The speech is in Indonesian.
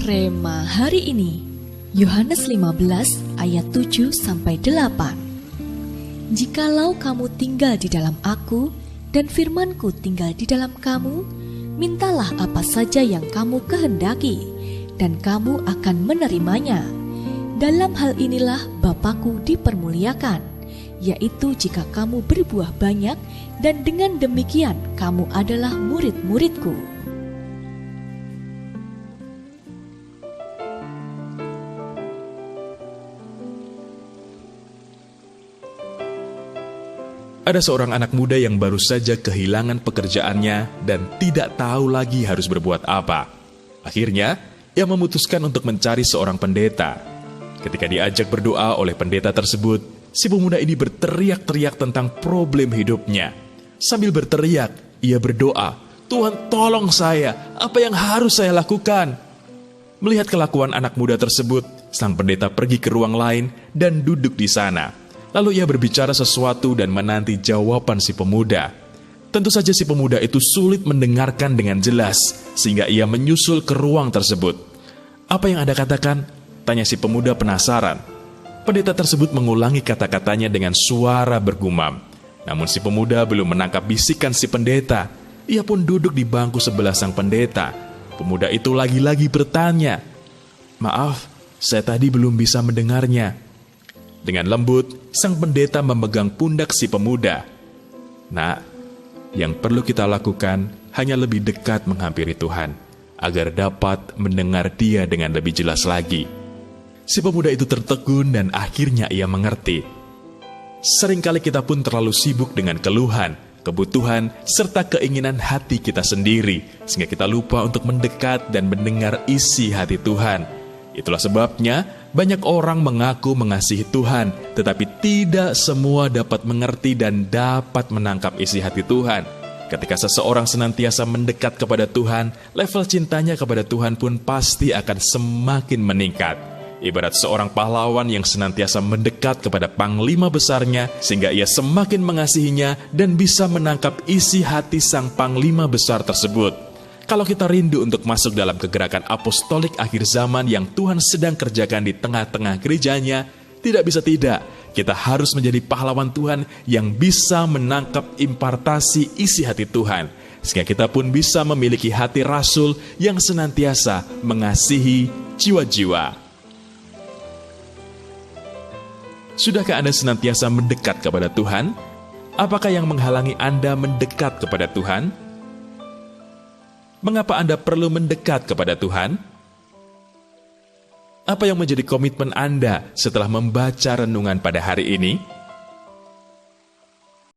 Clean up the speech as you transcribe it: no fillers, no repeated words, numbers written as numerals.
Rema hari ini, Yohanes 15 ayat 7-8. Jikalau kamu tinggal di dalam aku dan firman-Ku tinggal di dalam kamu, mintalah apa saja yang kamu kehendaki, dan kamu akan menerimanya. Dalam hal inilah Bapa-Ku dipermuliakan, yaitu jika kamu berbuah banyak, dan dengan demikian kamu adalah murid-murid-Ku. Ada seorang anak muda yang baru saja kehilangan pekerjaannya dan tidak tahu lagi harus berbuat apa. Akhirnya, ia memutuskan untuk mencari seorang pendeta. Ketika diajak berdoa oleh pendeta tersebut, si pemuda ini berteriak-teriak tentang problem hidupnya. Sambil berteriak, ia berdoa, "Tuhan, tolong saya, apa yang harus saya lakukan?" Melihat kelakuan anak muda tersebut, sang pendeta pergi ke ruang lain dan duduk di sana. Lalu ia berbicara sesuatu dan menanti jawaban si pemuda. Tentu saja si pemuda itu sulit mendengarkan dengan jelas, sehingga ia menyusul ke ruang tersebut. "Apa yang Anda katakan?" tanya si pemuda penasaran. Pendeta tersebut mengulangi kata-katanya dengan suara bergumam. Namun si pemuda belum menangkap bisikan si pendeta. Ia pun duduk di bangku sebelah sang pendeta. Pemuda itu lagi-lagi bertanya, "Maaf, saya tadi belum bisa mendengarnya." Dengan lembut, sang pendeta memegang pundak si pemuda. "Nak, yang perlu kita lakukan hanya lebih dekat menghampiri Tuhan, agar dapat mendengar Dia dengan lebih jelas lagi." Si pemuda itu tertegun dan akhirnya ia mengerti. Seringkali kita pun terlalu sibuk dengan keluhan, kebutuhan, serta keinginan hati kita sendiri, sehingga kita lupa untuk mendekat dan mendengar isi hati Tuhan. Itulah sebabnya banyak orang mengaku mengasihi Tuhan, tetapi tidak semua dapat mengerti dan dapat menangkap isi hati Tuhan. Ketika seseorang senantiasa mendekat kepada Tuhan, level cintanya kepada Tuhan pun pasti akan semakin meningkat. Ibarat seorang pahlawan yang senantiasa mendekat kepada panglima besarnya, sehingga ia semakin mengasihinya dan bisa menangkap isi hati sang panglima besar tersebut. Kalau kita rindu untuk masuk dalam kegerakan apostolik akhir zaman yang Tuhan sedang kerjakan di tengah-tengah gerejanya, tidak bisa tidak, kita harus menjadi pahlawan Tuhan yang bisa menangkap impartasi isi hati Tuhan, sehingga kita pun bisa memiliki hati rasul yang senantiasa mengasihi jiwa-jiwa. Sudahkah Anda senantiasa mendekat kepada Tuhan? Apakah yang menghalangi Anda mendekat kepada Tuhan? Mengapa Anda perlu mendekat kepada Tuhan? Apa yang menjadi komitmen Anda setelah membaca renungan pada hari ini?